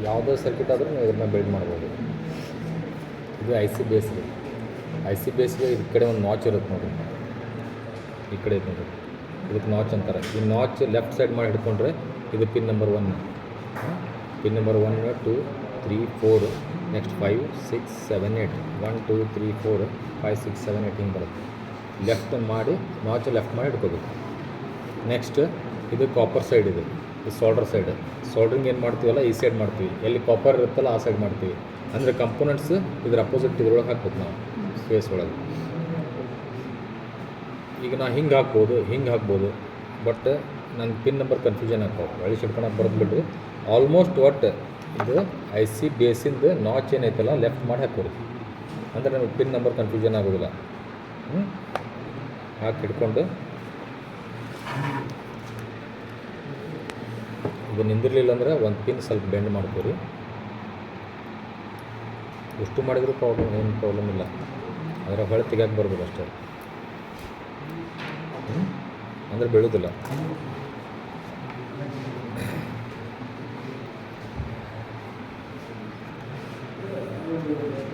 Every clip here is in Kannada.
ಯಾವುದೇ ಸರ್ಕ್ಯೂಟ್ ಆದರೂ ನೀವು ಇದನ್ನ ಬಿಲ್ಡ್ ಮಾಡ್ಬೋದು. ಇದು ಐ ಸಿ ಬೇಸ್ ರೀ. ಐ ಸಿ ಬೇಸ್ಗೆ ಈ ಕಡೆ ಒಂದು ನಾಚ್ ಇರುತ್ತೆ ನೋಡಿ, ಈ ಕಡೆ ಐತೆ ನೋಡಿ, ಇದಕ್ಕೆ ನಾಚ್ ಅಂತಾರೆ. ಈ ನಾಚ್ ಲೆಫ್ಟ್ ಸೈಡ್ ಮಾಡಿ ಹಿಡ್ಕೊಂಡ್ರೆ ಇದು pin number 1, pin number 1, 2, 3, 4, next 5, 6, 7, 8, 1, 2, 3, 4, 5, 6, 7, 8 ಹಿಂಗೆ ಬರುತ್ತೆ. ಲೆಫ್ಟ್ ಮಾಡಿ ನಾಚ್ ಲೆಫ್ಟ್ ಮಾಡಿ ಹಿಡ್ಕೋಬೇಕು. ನೆಕ್ಸ್ಟ್ ಇದು ಕಾಪರ್ ಸೈಡ್, ಇದು ಸೋಲ್ಡರ್ ಸೈಡ್. ಸೋಲ್ಡ್ರಿಂಗ್ ಏನು ಮಾಡ್ತೀವಲ್ಲ ಈ ಸೈಡ್ ಮಾಡ್ತೀವಿ, ಎಲ್ಲಿ ಕಾಪರ್ ಇರುತ್ತಲ್ಲ ಆ ಸೈಡ್ ಮಾಡ್ತೀವಿ. ಅಂದರೆ ಕಂಪೋನೆಂಟ್ಸ್ ಇದ್ರ ಅಪೋಸಿಟ್ ಇದ್ರೊಳಗೆ ಹಾಕ್ಬೇಕು ನಾವು ಸ್ಪೇಸ್ ಒಳಗೆ. ಈಗ ನಾ ಹಿಂಗೆ ಹಾಕ್ಬೋದು, ಬಟ್ ನನ್ನ ಪಿನ್ ನಂಬರ್ ಕನ್ಫ್ಯೂಷನ್ ಆಗ್ತಾವೆ. ಒಳ್ಳೆ ಶಿಡ್ಕೊಳಕ್ಕೆ ಬರೋದು ಬಿಡ್ರಿ. ಆಲ್ಮೋಸ್ಟ್ ಒಟ್ಟು ಇದು ಐ ಸಿ ಬೇಸಿಂದು ನಾಚ್ ಏನೈತಲ್ಲ ಲೆಫ್ಟ್ ಮಾಡಿ ಹಾಕೋರಿ, ಅಂದರೆ ನಮಗೆ ಪಿನ್ ನಂಬರ್ ಕನ್ಫ್ಯೂಷನ್ ಆಗೋದಿಲ್ಲ. ಹಾಕಿ ಹಿಡ್ಕೊಂಡು ಇದು ನಿಂದಿರಲಿಲ್ಲ ಅಂದರೆ ಒಂದು ಪಿನ್ ಸ್ವಲ್ಪ ಬೆಂಡ್ ಮಾಡ್ಕೋರಿ. ಎಷ್ಟು ಮಾಡಿದರೂ ಏನು ಪ್ರಾಬ್ಲಮ್ ಇಲ್ಲ, ಅದರ ಹೊಳೆ ತೆಗಿಯೋಕೆ ಬರ್ಬೋದು ಅಷ್ಟೇ, ಅಂದರೆ ಬೀಳೋದಿಲ್ಲ.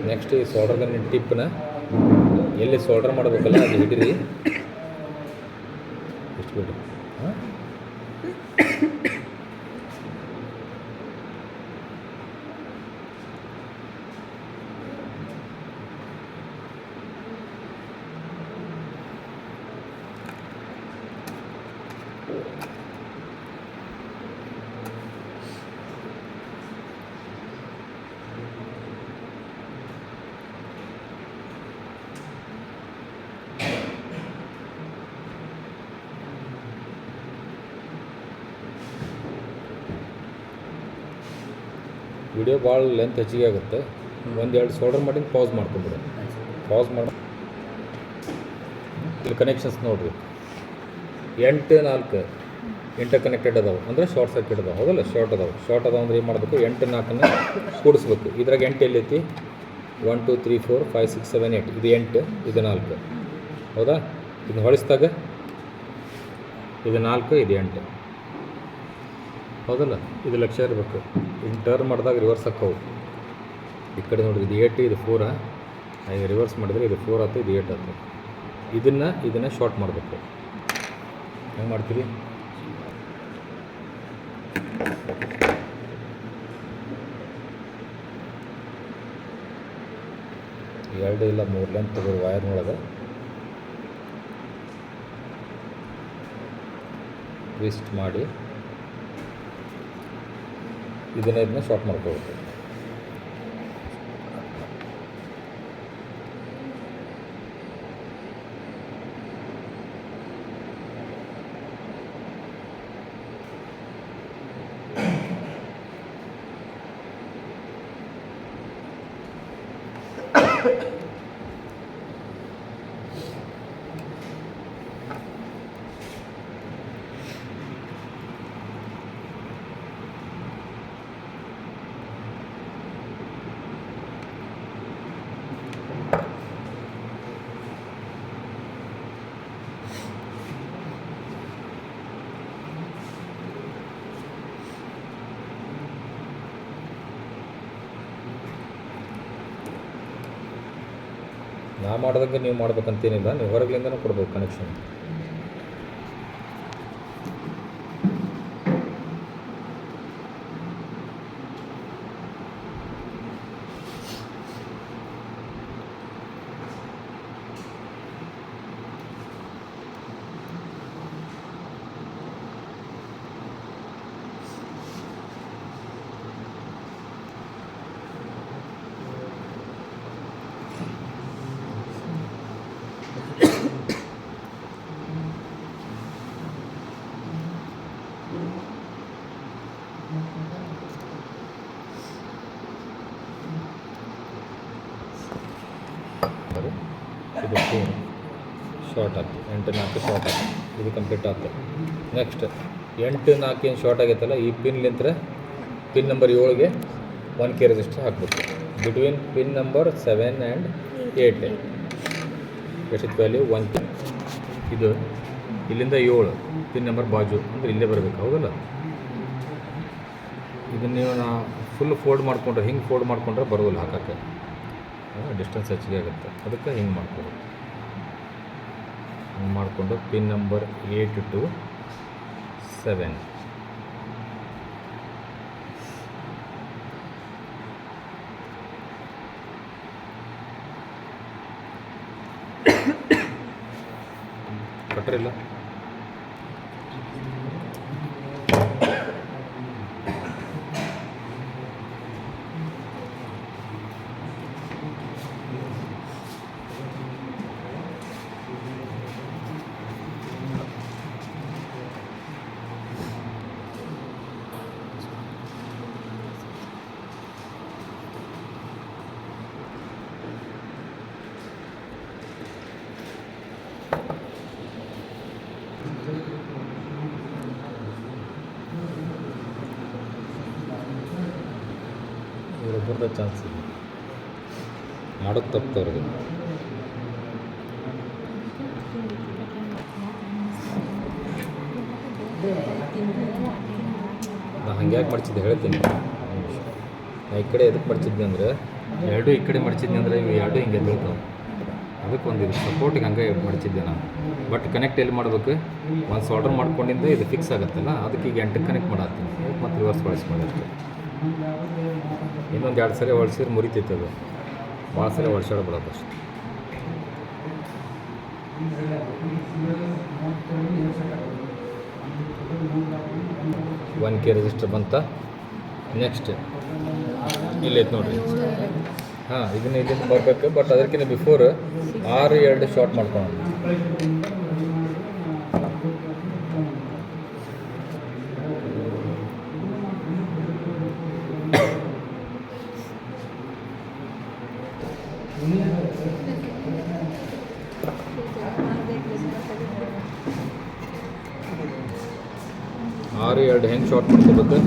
ನೆಕ್ಸ್ಟ್ ಈ ಸೋಲ್ಡರ್ ಗನ್ ಟಿಪ್ಪನ್ನ ಎಲ್ಲಿ ಸೋಲ್ಡರ್ ಮಾಡಬೇಕಲ್ಲ ಅದು ಹಿಡಿರಿ, ಎಷ್ಟು ಬಿಡ್ರಿ. ವಿಡಿಯೋ ಭಾಳ ಲೆಂತ್ ಹೆಚ್ಚಿಗೆ ಆಗುತ್ತೆ. ಒಂದೆರಡು ಸೋಲ್ಡರ್ ಮಾಡಿ ಪಾಸ್ ಮಾಡ್ಕೊಂಬಿಡಿ. ಪಾಸ್ ಮಾಡಿ ಇಲ್ಲಿ ಕನೆಕ್ಷನ್ಸ್ ನೋಡಿರಿ, 8, 4 ಇಂಟರ್ ಕನೆಕ್ಟೆಡ್ ಅದಾವೆ, ಅಂದರೆ ಶಾರ್ಟ್ ಸರ್ಕ್ಯೂಟ್ ಅದಾವೆ. ಹೌದಲ್ಲ, ಶಾರ್ಟ್ ಅದಾವೆ ಅಂದರೆ ಏನು ಮಾಡಬೇಕು, 8, 4 ಕೂಡಿಸ್ಬೇಕು. ಇದ್ರಾಗ 8 ಎಲ್ಲೈತಿ, 1, 2, 3, 4, 5, 6, 7, 8. ಇದು 8, ಇದು 4. ಹೌದಾ, ಇದನ್ನ ಹೊಳಿಸಿದಾಗ ಇದು 4, ಇದು 8. ಹೌದಲ್ಲ, ಇದು ಲಕ್ಷ್ಯ ಇರಬೇಕು. ಇನ್ನು ಟರ್ನ್ ಮಾಡಿದಾಗ ರಿವರ್ಸ್ ಹಾಕವು. ಈ ಕಡೆ ನೋಡಿರಿ, ಇದು 8, ಇದು 4. ಈಗ ರಿವರ್ಸ್ ಮಾಡಿದರೆ ಇದು 4 ಆಯ್ತು, ಇದು 8 ಆಯ್ತು. ಇದನ್ನು ಶಾರ್ಟ್ ಮಾಡಬೇಕು. ಹೆಂಗೆ ಮಾಡ್ತೀರಿ, ಎರಡು ಇಲ್ಲ 3 ಲೆಂತ್ ತಗೋರಿ ವೈರ್ನೊಳಗೆ, ಟ್ವಿಸ್ಟ್ ಮಾಡಿ ಇದನ್ನ ಶಾರ್ಟ್ ಮಾಡ್ಕೋಬೇಕು. ನಾ ಮಾಡ್ದಂಗೆ ನೀವು ಮಾಡ್ಬೇಕಂತೇನಿಲ್ಲ, ನೀವು ಹೊರಗಲಿಂದನೂ ಕೊಡ್ಬೇಕು ಕನೆಕ್ಷನ್. ಇದು ಶಾರ್ಟ್ ಆಗ್ತದೆ, 8, 4 ಶಾರ್ಟ್ ಆಗ್ತದೆ. ಇದು ಕಂಪ್ಲೀಟ್ ಆಗ್ತದೆ. ನೆಕ್ಸ್ಟ್ 8, 4 ಏನು ಶಾರ್ಟ್ ಆಗೈತಲ್ಲ, ಈ ಪಿನ್ಲಿಂತ್ರ ಪಿನ್ ನಂಬರ್ 7ಗೆ 1K ರೆಸಿಸ್ಟರ್ ಹಾಕಬೇಕು. ಬಿಟ್ವೀನ್ ಪಿನ್ ನಂಬರ್ 7 ಆ್ಯಂಡ್ 8 ಎಷ್ಟಿತ್ತು ವ್ಯಾಲ್ಯೂ 1K. ಇದು ಇಲ್ಲಿಂದ 7 ಪಿನ್ ನಂಬರ್ ಬಾಜು ಅಂದರೆ ಇಲ್ಲೇ ಬರಬೇಕು. ಹೌದಲ್ಲ, ಇದನ್ನು ನೀವು ಫುಲ್ ಫೋಲ್ಡ್ ಮಾಡಿಕೊಂಡ್ರೆ ಹಿಂಗೆ ಫೋಲ್ಡ್ ಮಾಡಿಕೊಂಡ್ರೆ ಬರೋದಿಲ್ಲ ಹಾಕೋಕ್ಕೆ, ಡಿಸ್ಟೆನ್ಸ್ ಹೆಚ್ಚಿಗೆ ಆಗುತ್ತೆ. ಅದಕ್ಕೆ ಹಿಂಗೆ ಮಾಡ್ಕೊಬೇಕು. ಹಿಂಗೆ ಮಾಡಿಕೊಂಡು ಪಿನ್ ನಂಬರ್ 8 to 7 ಕಟ್ರಿಲ್ಲ. ಬರೋ ಚಾನ್ಸ್ ಇದೆ, ಮಾಡೋಕ್ಕೆ ತಪ್ಪವ್ರಿಗೆ. ನಾನು ಹಂಗೆ ಯಾಕೆ ಮಡ್ಚಿದ್ದೆ ಹೇಳ್ತೀನಿ. ನಾ ಈ ಕಡೆ ಎದಕ್ಕೆ ಮಡ್ಚಿದ್ದೆ ಅಂದರೆ, ಎರಡೂ ಈ ಕಡೆ ಮಡ್ಚಿದ್ನಿ ಅಂದರೆ ಇವು ಎರಡೂ ಹಿಂಗೆ ಬೀಳ್ತಾವೆ. ಅದಕ್ಕೆ ಒಂದು ಇದು ಸಪೋರ್ಟಿಗೆ ಹಂಗೆ ಮಡ್ಚಿದ್ದೆ ನಾನು. ಬಟ್ ಕನೆಕ್ಟ್ ಎಲ್ಲಿ ಮಾಡಬೇಕು, ಒಂದು ಸಾಲ್ಡರ್ ಮಾಡ್ಕೊಂಡಿಂದ ಇದು ಫಿಕ್ಸ್ ಆಗುತ್ತಲ್ಲ, ಅದಕ್ಕೆ ಈಗ 8 ಕನೆಕ್ಟ್ ಮಾಡತ್ತೀನಿ ಮತ್ತು ರಿವರ್ಸ್ ಬಳಸ್ಕೊಂಡು ಅಷ್ಟೇ. ಇನ್ನೊಂದು 2 ಸಲ ಹೊಳ್ಸಿದ್ರೆ ಮುರಿತೈತೆ ಅದು, ಭಾಳ ಸಲ ಹೊಳ್ಸಾಡ್ಬಿಡೋದು ಅಷ್ಟೆ. 1K ರೆಜಿಸ್ಟರ್ ಬಂತ. ನೆಕ್ಸ್ಟ್ ಇಲ್ಲೈತೆ ನೋಡಿರಿ. ಹಾಂ, ಇಲ್ಲಿಂದ ಬರಬೇಕು. ಬಟ್ ಅದಕ್ಕಿಂತ ಬಿಫೋರ್ 6-2 ಶಾರ್ಟ್ ಮಾಡ್ಕೊಳ್ಳೋಣ. ಆರು 2 ಹೆಂಗೆ ಶಾರ್ಟ್ ಮಾಡ್ಕೋಬೇಕು.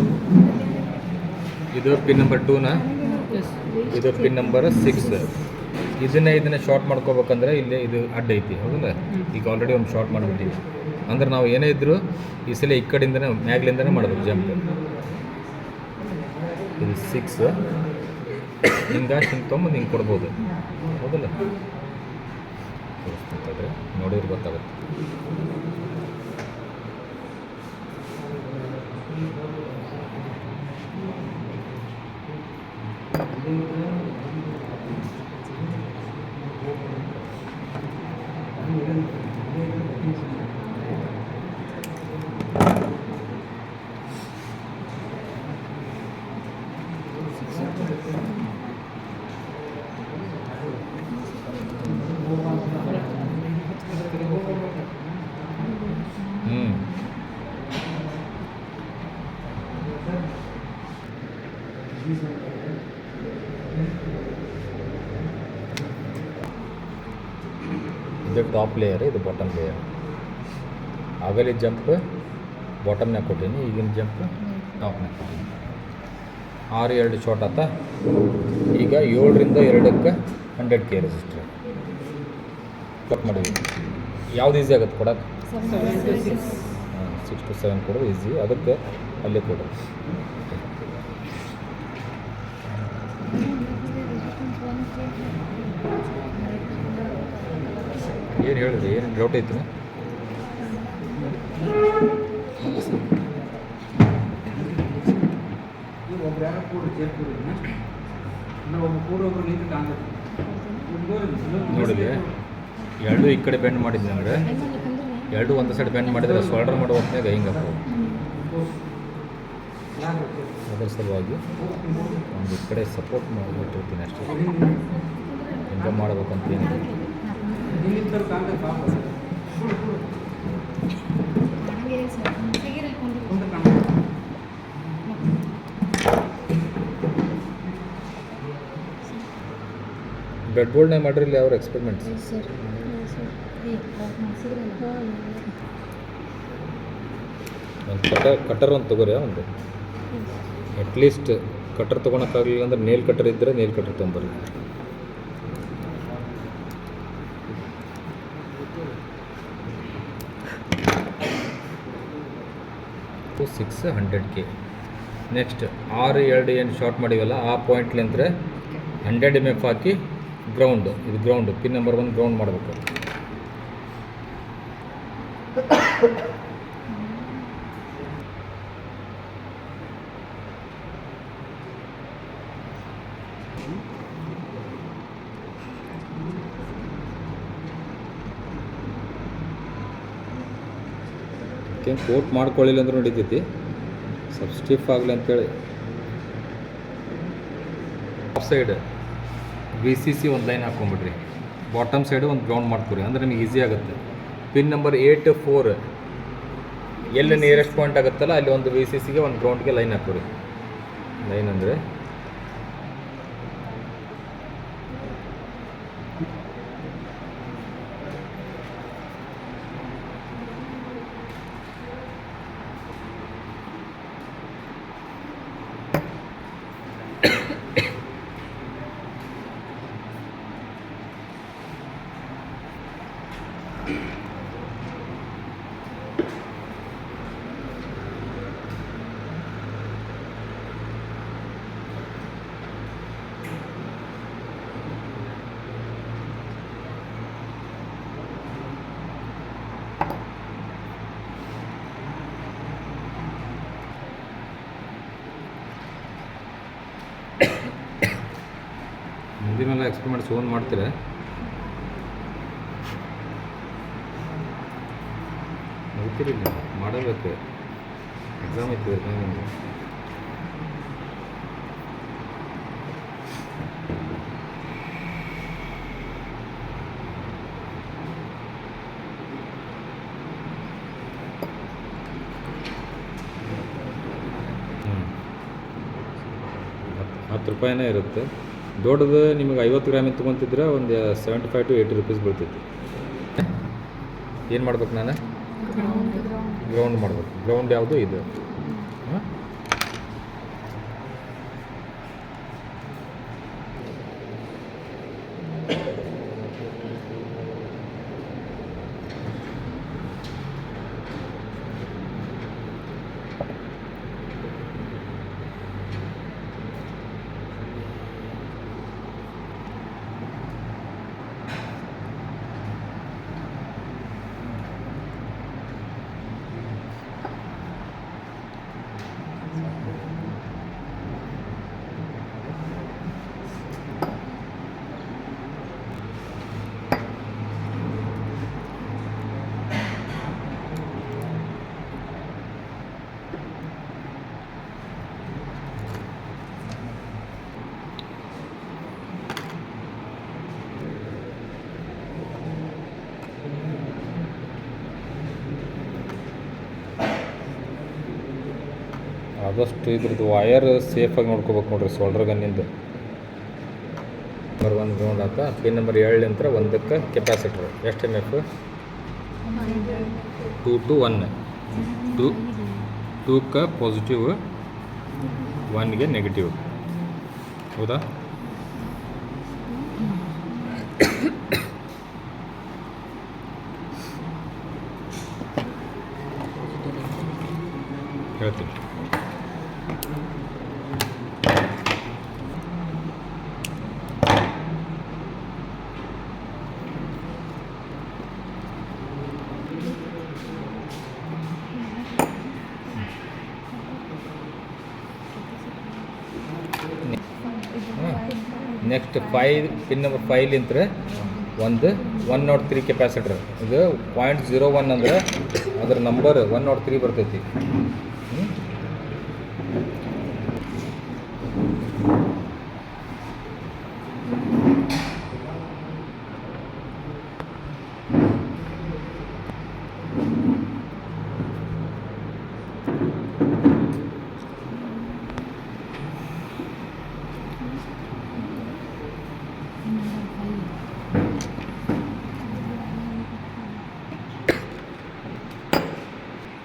ಇದು ಪಿನ್ ನಂಬರ್ 2ನ, ಇದು ಪಿನ್ ನಂಬರ್ 6. ಇದನ್ನೇ ಶಾರ್ಟ್ ಮಾಡ್ಕೋಬೇಕಂದ್ರೆ ಇಲ್ಲೇ ಇದು ಅಡ್ಡ ಐತಿ, ಹೌದಲ್ಲ. ಈಗ ಆಲ್ರೆಡಿ ಒಂದು ಶಾರ್ಟ್ ಮಾಡಿಬಿಟ್ಟಿವಿ ಅಂದ್ರೆ ನಾವು ಏನೇ ಇದ್ದರೂ ಈ ಸಲ ಈ ಕಡೆಯಿಂದನೇ ಮ್ಯಾಗ್ಲಿಂದನೇ ಮಾಡಬೇಕು ಜಂಪ್. ಇದು 6 ಹಿಂಗೆ ತೊಗೊಂಬಂದು ಹಿಂಗೆ ಕೊಡ್ಬೋದು, ಹೌದಲ್ಲ. ತೋರಿಸ್ತಂತಂದರೆ ನೋಡಿದ್ರೆ ಗೊತ್ತಾಗುತ್ತೆ. ಇದು ಟಾಪ್ ಲೇಯರ್, ಇದು ಬಾಟಮ್ ಲೇಯರ್. ಆಗಲಿ ಜಂಪ್ ಬಾಟಮ್ನಾಗ ಕೊಟ್ಟೀನಿ, ಈಗಿನ ಜಂಪ್ ಟಾಪ್ನಾಗ ಕೊಟ್ಟೀನಿ. 6-2 ಶಾರ್ಟ್ ಆತ. ಈಗ 7ರಿಂದ 2ಕ್ಕೆ 100K ರೆಜಿಸ್ಟರ್ ಕಟ್ ಮಾಡಿದ್ವಿ. ಯಾವ್ದು ಈಸಿ ಆಗುತ್ತೆ ಕೊಡೋಕೆ? 6 to 7 ಕೊಡೋದು ಈಸಿ. ಅದಕ್ಕೆ ಅಲ್ಲೇ ಕೊಡೋದು. ಏನು ಹೇಳಿದ್ರಿ? ಏನು ಡೌಟ್ ಐತಿ? ನೋಡಿದೆ, ಎರಡು ಈ ಕಡೆ ಬೆಂಡ್ ಮಾಡಿದ್ದೆ ಅಂದರೆ, ಎರಡು ಒಂದು ಸೈಡ್ ಬೆಂಡ್ ಮಾಡಿದರೆ ಶೋಲ್ಡರ್ ಮಾಡೋ ಹೊತ್ತಿನಾಗ ಹಿಂಗೆ ಅದರ ಸಲುವಾಗಿ ಒಂದು ಕಡೆ ಸಪೋರ್ಟ್ ಮಾಡಿಬಿಟ್ಟಿರ್ತೀನಿ ಅಷ್ಟೇ. ಹಿಂಗೆ ಮಾಡ್ಬೇಕಂತ ಏನಿದೆ. ಬೆಡ್ ಬೋಲ್ಡ್ನಾಗ ಮಾಡಿರಲಿ ಅವ್ರ ಎಕ್ಸ್ಪೆರಿಮೆಂಟ್ಸ್. ಒಂದು ಕಟರ್ ಒಂದು ತೊಗೋರಿ. ಒಂದು ಅಟ್ಲೀಸ್ಟ್ ಕಟರ್ ತೊಗೊಳಕ್ಕಾಗಲಿಲ್ಲ ಅಂದ್ರೆ ನೇಲ್ ಕಟರ್ ಇದ್ದರೆ ನೇಲ್ ಕಟರ್ ತೊಗೊಂಬರ್ರಿ. 6 100K ನೆಕ್ಸ್ಟ್ 6 2 ಏನು ಶಾರ್ಟ್ ಮಾಡಿವಲ್ಲ ಆ ಪಾಯಿಂಟ್ಲಿಂದ್ರೆ 100 MF ಹಾಕಿ ಗ್ರೌಂಡ್, ಇದು ಗ್ರೌಂಡ್ ಪಿನ್ ನಂಬರ್ 1 ಗ್ರೌಂಡ್ ಮಾಡಬೇಕು. ಕೋಟ್ ಮಾಡ್ಕೊಳ್ಳಿಲ್ಲ ಅಂದ್ರೆ ನಡೀತೈತಿ, ಸ್ವಲ್ಪ ಸ್ಟಿಫ್ ಆಗಲಿ ಅಂತೇಳಿ. ಟಾಪ್ ಸೈಡ್ VCC ಒಂದು ಲೈನ್ ಹಾಕ್ಕೊಂಬಿಡ್ರಿ, ಬಾಟಮ್ ಸೈಡು ಒಂದು ಗ್ರೌಂಡ್ ಮಾಡ್ಕೊರಿ, ಅಂದರೆ ನಿಮಗೆ ಈಸಿ ಆಗುತ್ತೆ. ಪಿನ್ ನಂಬರ್ 8 4 ಎಲ್ಲಿ ನಿಯರೆಸ್ಟ್ ಪಾಯಿಂಟ್ ಆಗುತ್ತಲ್ಲ ಅಲ್ಲಿ ಒಂದು VCCಗೆ ಒಂದು ಗ್ರೌಂಡ್ಗೆ ಲೈನ್ ಹಾಕೋರಿ. ಲೈನ್ ಅಂದರೆ ಮುಂದಿನೆಲ್ಲ ಎಕ್ಸ್ಪೆರಿಮೆಂಟ್ಸ್ ಓನ್ ಮಾಡ್ತೀರಾ? ಗೊತ್ತಿರಲಿಲ್ಲ, ಮಾಡಬೇಕು, ಎಕ್ಸಾಮ್ ಇತ್ತು ನಿಮಗೆ. ₹10 ಇರುತ್ತೆ. ದೊಡ್ಡದು ನಿಮಗೆ 50 ಗ್ರಾಮಿಗೆ ತೊಗೊತಿದ್ರೆ ಒಂದು 75 to 80 ರೂಪೀಸ್ ಬೀಳ್ತೈತಿ. ಏನು ಮಾಡ್ಬೇಕು ನಾನು? ಗ್ರೌಂಡ್ ಮಾಡ್ಬೇಕು. ಗ್ರೌಂಡ್ ಯಾವುದು? ಇದು. ಆದಷ್ಟು ಇದ್ರದ್ದು ವಯರ್ ಸೇಫಾಗಿ ನೋಡ್ಕೋಬೇಕು ನೋಡ್ರಿ. ಸೋಲ್ಡರ್ ಗನ್ನಿಂದ ನಂಬರ್ 1 ಗ್ರೌಂಡ್ ಆತ. ಪಿನ್ ನಂಬರ್ 7 ಅಂತ 1ಕ್ಕೆ ಕೆಪಾಸಿಟರ್ ಎಷ್ಟು MF? 2 to 1. 2ಕ್ಕೆ ಪಾಸಿಟಿವ್, 1ಗೆ ನೆಗೆಟಿವ್. ಹೌದಾ? ಹೇಳ್ತೀನಿ. ನೆಕ್ಸ್ಟ್ 5 ಪಿನ್ ನಂಬರ್ 5 ಇಂದ್ರೆ ಒಂದು 103 ಕೆಪಾಸಿಟರ್. ಇದು 0.01 ಅಂದರೆ ಅದರ ನಂಬರ್ 103 ಬರ್ತೈತಿ.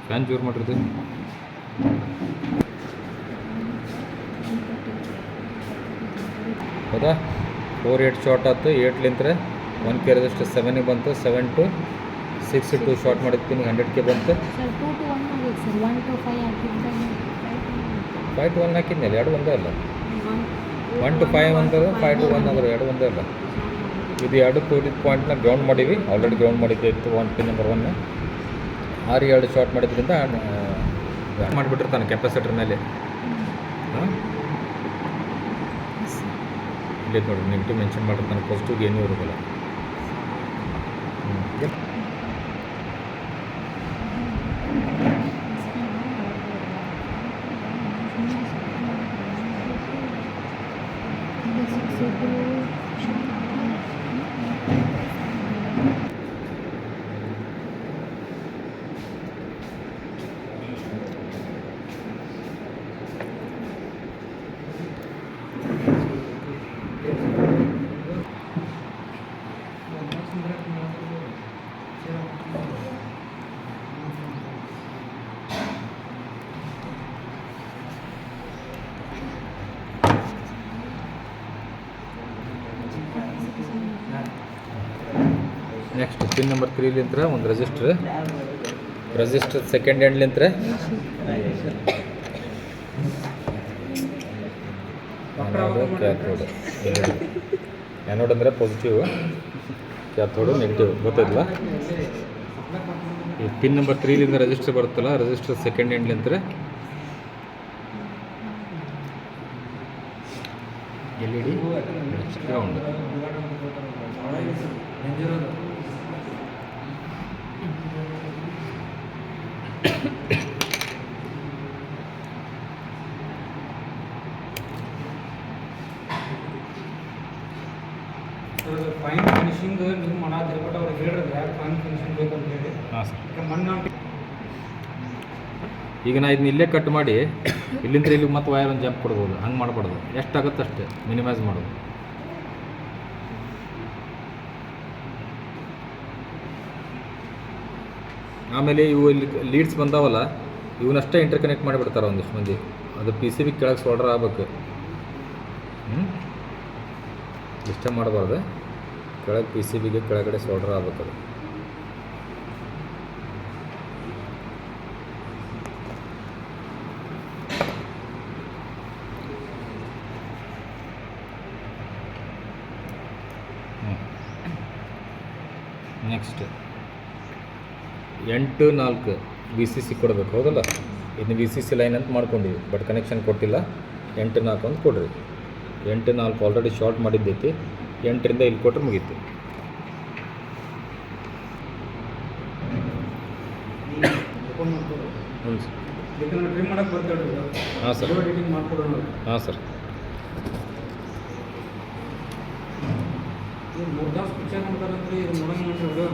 ಫ್ಯಾನ್ ಜೋರು ಮಾಡಿರ್ತೀವಿ. ಹೌದಾ? 4 8 ಶಾರ್ಟ್ ಆಯ್ತು. 8ಲಿಂದ್ರೆ 1K ರೆಸಿಸ್ಟ್ 7ಗೆ ಬಂತು. 7 to 6 2 ಶಾರ್ಟ್ ಮಾಡಿರ್ತೀನಿ. 100K ಬಂತು. 2 to 1 ಸರ್, 1 to 5 ಆಗಿದ್ದ 5 to 1 ಹಾಕಿದ್ನಲ್ಲ, ಎರಡು ಒಂದೇ ಅಲ್ಲ. 1 to 5 ಅಂದರೆ 5 to 1 ಅಂದ್ರೆ ಎರಡು ಒಂದೇ ಅಲ್ಲ. ಇದು ಎರಡು ಕೂಡಿದ ಪಾಯಿಂಟ್ನ ಗ್ರೌಂಡ್ ಮಾಡೀವಿ, ಆಲ್ರೆಡಿ ಗ್ರೌಂಡ್ ಮಾಡಿದ್ದೆ ಇತ್ತು ಪಿನ್ ನಂಬರ್ 1. ಎರಡು ಶಾರ್ಟ್ ಮಾಡಿದ್ರಿಂದ ಮಾಡಿಬಿಟ್ಟಿರ್ತಾನೆ ಕೆಪಾಸಿಟರ್ ಮೇಲೆ. ಹಾಂ, ಇಲ್ಲಿ ನೋಡಿ ನೆಗೆಟಿವ್ ಮೆನ್ಷನ್ ಮಾಡಿರ್ತಾನೆ, ಪಾಸಿಟಿವ್ಗೆ ಏನೂ ಇರೋದಿಲ್ಲ. ನೆಕ್ಸ್ಟ್ ಪಿನ್ ನಂಬರ್ 3 ಒಂದು ರೆಜಿಸ್ಟರ್ ಸೆಕೆಂಡ್ ಹ್ಯಾಂಡ್ಲಿಂತ್ರ ಕ್ಯಾಥೋಡ್. ಆ್ಯನೋಡ್ ಅಂದರೆ ಪಾಸಿಟಿವ್, ಕ್ಯಾಥೋಡು ನೆಗೆಟಿವ್, ಗೊತ್ತಾಯ್ತಲ್ಲ. ಈ ಪಿನ್ ನಂಬರ್ 3 ರೆಜಿಸ್ಟರ್ ಬರುತ್ತಲ್ಲ, ರೆಜಿಸ್ಟರ್ ಸೆಕೆಂಡ್ ಹ್ಯಾಂಡ್ಲಿಂತ್ರ LED ಗ್ರೌಂಡ್. ಫೈನ್ ಫಿನಿಶಿಂಗ್ ನೀವು ಮಾಡೋದ್ರಿ, ಬಟ್ ಅವ್ರಿಗೆ ಹೇಳಿದ್ರೆ ಯಾಕೆ ಫೈನ್ ಫಿನಿಶಿಂಗ್ ಬೇಕಂತ ಹೇಳಿ. ಹಾಂ ಸರ್. ಮಣ್ಣು ಈಗ ನಾ ಇದನ್ನ ಇಲ್ಲೇ ಕಟ್ ಮಾಡಿ ಇಲ್ಲಿಂದ ಇಲ್ಲಿಗೆ ಮತ್ತೆ ವೈರ್ ಒಂದು ಜಂಪ್ ಕೊಡ್ಬೋದು. ಹಂಗೆ ಮಾಡಬಾರ್ದು, ಎಷ್ಟಾಗುತ್ತೆ ಅಷ್ಟೇ ಮಿನಿಮೈಸ್ ಮಾಡೋದು. ಆಮೇಲೆ ಇವು ಇಲ್ಲಿ ಲೀಡ್ಸ್ ಬಂದಾವಲ್ಲ, ಇವನ್ನಷ್ಟೇ ಇಂಟರ್ಕನೆಕ್ಟ್ ಮಾಡಿಬಿಡ್ತಾರೆ ಒಂದಿಷ್ಟು ಮಂದಿ. ಅದು PCB ಕೆಳಗೆ ಸೋಲ್ಡರ್ ಆಗ್ಬೇಕು. ಇಷ್ಟೇ ಮಾಡಬಾರ್ದು, ಕೆಳಗೆ PCBಗೆ ಕೆಳಗಡೆ ಸೋಲ್ಡರ್ ಆಗ್ಬೇಕು ಅದು. ನೆಕ್ಸ್ಟ್ 8-4 VCC ಕೊಡಬೇಕು, ಹೌದಲ್ಲ. ಇದನ್ನ VCC ಲೈನ್ ಅಂತ ಮಾಡ್ಕೊಂಡಿವಿ, ಬಟ್ ಕನೆಕ್ಷನ್ ಕೊಟ್ಟಿಲ್ಲ. 8-4 ಅಂತ ಕೊಡ್ರಿ. 8-4 ಆಲ್ರೆಡಿ ಶಾರ್ಟ್ ಮಾಡಿದ್ದೈತಿ. 8ರಿಂದ ಇಲ್ಲಿ ಕೊಟ್ಟರೆ ಮುಗೀತು. ಟ್ರಿಮ್ ಮಾಡಕ್ಕೆ ಬರ್ತಾಳೆ. ಹಾಂ ಸರ್. ಎಡಿಟಿಂಗ್ ಮಾಡ್ಕೊಡೋಣ. ಹಾಂ ಸರ್. ನೀವು 3 ತಾಸು ಪಿಕ್ಚರ್ ನೋಡ್ತಾರಂದ್ರೆ ಇದು ನೋಡೋಣ ನೋಡ್ರಿ.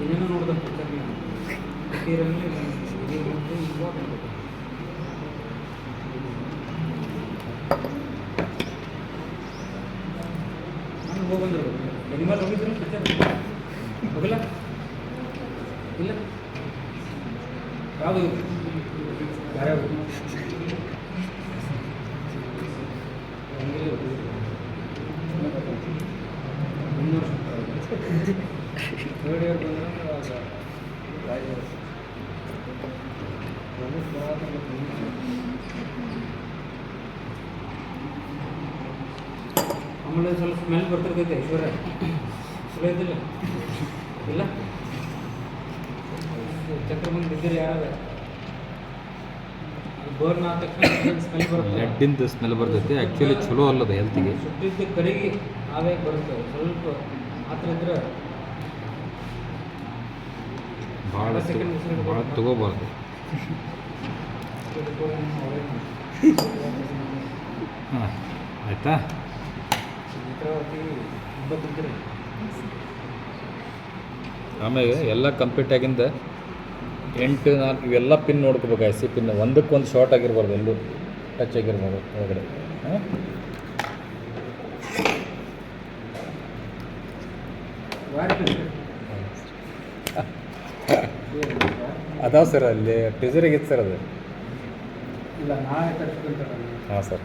ಏನೇನೋ ನೋಡ್ದ ಪಿಕ್ಚರ್ನ ತೀರಲ್ಲಿ ನಾನು ಹೋಗಂದ್ರು ಎನಿಮಲ್ ಹೋಗಿದ್ರು ಪಿಕ್ಚರ್ ಹೋಗಲ್ಲ ಇಲ್ಲ ಯಾವುದು ಯಾರ್ಯಾವುದು ಥರ್ಡ್ ಇಯರ್ ಬಂದ್ರೆ ಆಮೇಲೆ ಸ್ವಲ್ಪ ಸ್ಮೆಲ್ ಬರ್ತಿರ್ತೈತೆ. ಐಶ್ವರ್ಯ ಚಲೋ ಐತಿಲ್ಲ ಇಲ್ಲ ಚಕ್ರ ಬಂದು ಬಿದ್ದರೆ ಯಾವಾಗ ಬರ್ನ್ ಆದ ತಕ್ಷಣ ಸ್ಮೆಲ್ ಬರುತ್ತೆ. ಲೆಡ್ಡಿಂದು ಸ್ಮೆಲ್ ಬರ್ತೈತಿ. ಆ್ಯಕ್ಚುಲಿ ಚಲೋ ಅಲ್ಲದ ಹೆಲ್ತಿಗೆ. ಸುಟ್ಟಿದ್ದ ಕಡೆಗೆ ಆವೇಗ ಬರುತ್ತೆ. ಸ್ವಲ್ಪ ಮಾತ್ರ ಇದ್ರೆ ಭಾಳ ತಗೋಬಾರ್ದು. ಹಾಂ ಆಯಿತಾ. ಆಮೇಲೆ ಎಲ್ಲ ಕಂಪ್ಲೀಟ್ ಆಗಿಂದ 8-4 ಇವೆಲ್ಲ ಪಿನ್ ನೋಡ್ಕೋಬೇಕು. IC ಪಿನ್ ಒಂದಕ್ಕೊಂದು ಶಾರ್ಟ್ ಆಗಿರ್ಬಾರ್ದು, ಎಲ್ಲೂ ಟಚ್ ಆಗಿರ್ಬೋದು ಒಳಗಡೆ. ಹಾಂ ಅದಾವ ಸರ್, ಅಲ್ಲಿ ಟ್ರಿಜರಿಗೆ ಇತ್ತು ಸರ್ ಅದು. ಇಲ್ಲ ನಾಳೆ ತರಿಸ್ಕೊಂತಾರೆ. ಹಾಂ ಸರ್.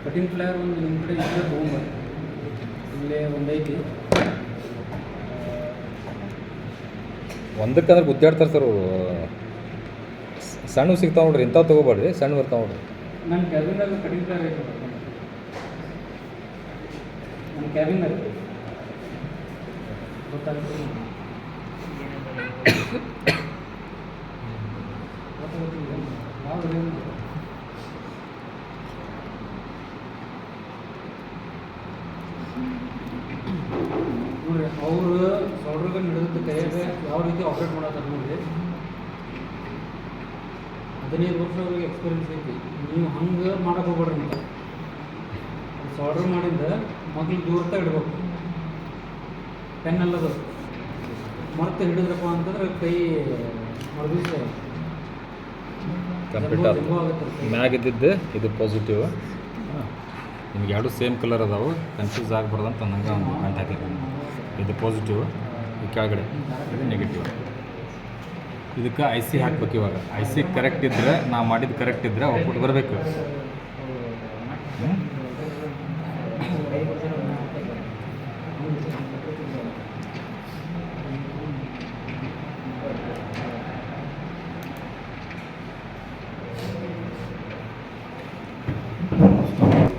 ಕಟಿಂಗ್ ಫ್ಲೇವರ್ ಒಂದು ನಿಮ್ಮ ಕಡೆ ಇಲ್ಲೇ ತೊಗೊಂಬರ್ರಿ. ಇಲ್ಲೇ ಒಂದು ಐತಿ. ಒಂದಕ್ಕಂದ್ರೆ ಗುದ್ದಾಡ್ತಾರೆ ಸರ್ ಅವರು. ಸಣ್ಣ ಸಿಗ್ತಾವೆ ನೋಡ್ರಿ, ಇಂಥವು ತೊಗೋಬೇಡ್ರಿ, ಸಣ್ಣ ಬರ್ತಾವೆ ನೋಡ್ರಿ. ನನ್ನ ಕ್ಯಾಬಿನ್ದಾಗ ಕಡಿಮೆ ರೇಟ್ ನನ್ನ ಕ್ಯಾಬಿನ್ದಾಗ ಗೊತ್ತಾಗ್ತದೆ. ನೋಡ್ರಿ ಅವರು ಸೌಡ್ರಿಗೆ ಹಿಡಿದ ಕೈಯಾಗ ಯಾವ ರೀತಿ ಆಪ್ರೇಟ್ ಮಾಡತ್ತಾರೆ ನೋಡ್ರಿ. 15 ವರ್ಷ ಅವ್ರಿಗೆ ಎಕ್ಸ್ಪೀರಿಯನ್ಸ್ ಐತಿ. ನೀವು ಹಂಗೆ ಮಾಡಕ್ಕೆ ಹೋಗ್ಬೇಡ್ರಿ ಅಂತ. ಸೌಡ್ರ್ ಮಾಡಿಂದ ಮಗ್ಳು ದೂರತ ಇಡ್ಬೇಕು. ಪೆನ್ ಅಲ್ಲದು ಮರ್ತು ಹಿಡಿದ್ರಪ್ಪ ಅಂತಂದ್ರೆ ಕೈ ಹೊಡೆದಿದ್ದೆ ಕಂಪ್ಯೂಟರ್ ಮ್ಯಾಗ ಇದ್ದಿದ್ದು ಇದು ಪಾಸಿಟಿವ್. ನಿಮ್ಗೆ ಎರಡು ಸೇಮ್ ಕಲರ್ ಅದಾವೆ, ಕನ್ಫ್ಯೂಸ್ ಆಗಬಾರ್ದು ಅಂತ ನಂಗೆ ಒಂದು ಪಾಯಿಂಟ್ ಹಾಕಿದ್ದೀನಿ. ಇದು ಪಾಸಿಟಿವ್, ಈ ಕೆಳಗಡೆ ಇದು ನೆಗೆಟಿವ್. ಇದಕ್ಕೆ ಐ ಸಿ ಹಾಕ್ಬೇಕು. ಇವಾಗ ಐ ಸಿ ಕರೆಕ್ಟ್ ಇದ್ದರೆ, ನಾವು ಮಾಡಿದ್ದು ಕರೆಕ್ಟ್ ಇದ್ದರೆ ಔಟ್ಪುಟ್ ಬರಬೇಕು.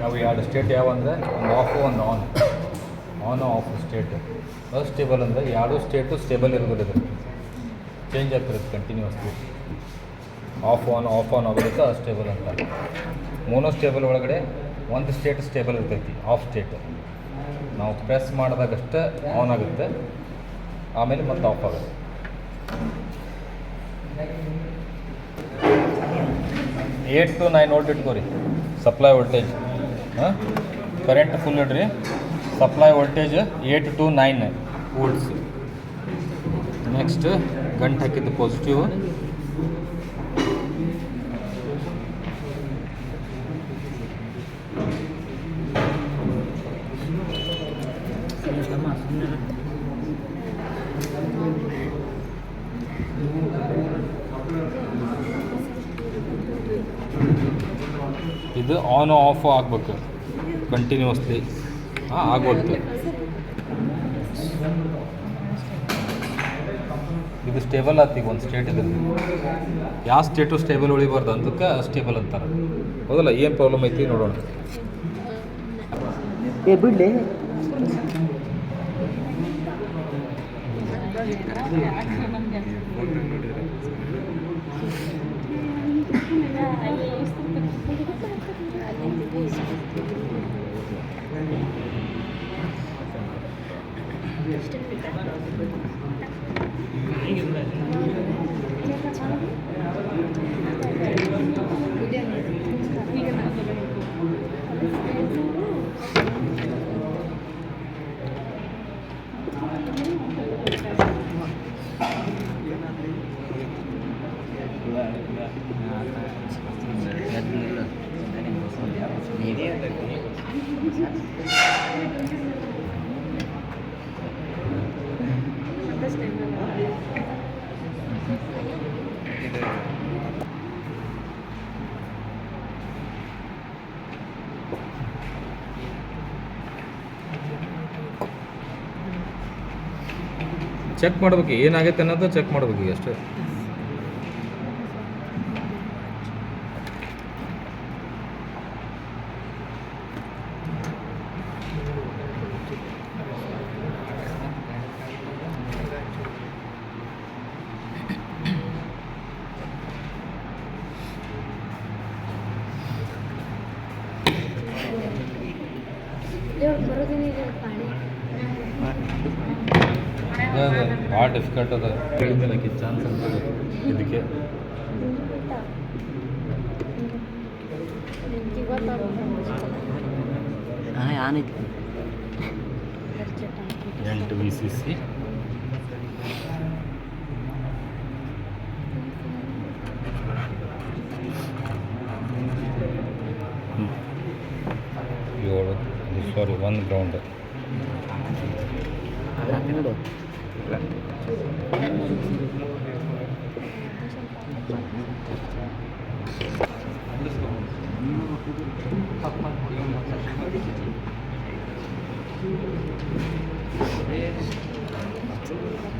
ಅವು ಎರಡು ಸ್ಟೇಟ್ ಯಾವ ಅಂದರೆ ಒಂದು ಆಫು ಒಂದು ಆನ್ ಆಫ್ ಸ್ಟೇಟ್. ಸ್ಟೇಬಲ್ ಅಂದರೆ ಎರಡು ಸ್ಟೇಟು ಸ್ಟೇಬಲ್ ಇರೋದಿಲ್ಲ, ಇದು ಚೇಂಜ್ ಆಗ್ತಿರುತ್ತೆ ಕಂಟಿನ್ಯೂಸ್ಲಿ. ಆಫ್ ಆನ್ ಆಗೋದಕ್ಕೆ ಸ್ಟೇಬಲ್ ಅಂತ. ಮೋನೋ ಸ್ಟೇಬಲ್ ಒಳಗಡೆ ಒಂದು ಸ್ಟೇಟ್ ಸ್ಟೇಬಲ್ ಇರ್ತೈತಿ, ಆಫ್ ಸ್ಟೇಟ್. ನಾವು ಪ್ರೆಸ್ ಮಾಡಿದಾಗಷ್ಟೇ ಆನ್ ಆಗುತ್ತೆ, ಆಮೇಲೆ ಮತ್ತೆ ಆಫ್ ಆಗುತ್ತೆ. 8 to 9 ವೋಲ್ಟ್ ಇಟ್ಕೋರಿ ಸಪ್ಲೈ ವೋಲ್ಟೇಜ್. ಕರೆಂಟ್ ಫುಲ್ ಇಡ್ರಿ. Supply voltage 8 to 9 volts. Next ಗಂಟು ಹಾಕಿದ್ದು ಪಾಸಿಟಿವ್. ಇದು ಆನ್ ಆಫ್ ಆಗಬೇಕು ಕಂಟಿನ್ಯೂಸ್ಲಿ. ಆಗೋದು. ಇದು ಸ್ಟೇಬಲ್ ಆಯ್ತು. ಈಗ ಒಂದು ಸ್ಟೇಟ್ ಇದೆ, ಯಾವ ಸ್ಟೇಟು ಸ್ಟೇಬಲ್ ಉಳಿಬಾರ್ದು ಅಂತಕ್ಕೆ ಸ್ಟೇಬಲ್ ಅಂತಾರೆ. ಹೌದಲ್ಲ? ಏನು ಪ್ರಾಬ್ಲಮ್ ಐತಿ ನೋಡೋಣ. ಬಿಡ್ಲಿ ಚೆಕ್ ಮಾಡ್ಬೇಕು ಏನಾಗೈತೆ ಅನ್ನೋದು ಚೆಕ್ ಮಾಡ್ಬೇಕು ಈಗ ಅಷ್ಟೇ. ಭಾಳ ಡಿಫಿಕಲ್ಟ್ ಅದ. ಹೇಳಿದ್ದಕ್ಕೆ ಚಾನ್ಸ್ ಅಂತ ಇದಕ್ಕೆ. ಏನೈತಿ 8 VCC. ಏಳು, ಸಾರಿ 1 ಗ್ರೌಂಡ್. ನೋಡು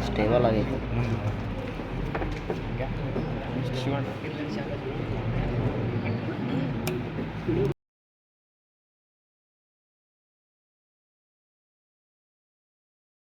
ಸ್ಟೇಬಲ್ ಆಗೈತಿ ಮುಂದೆ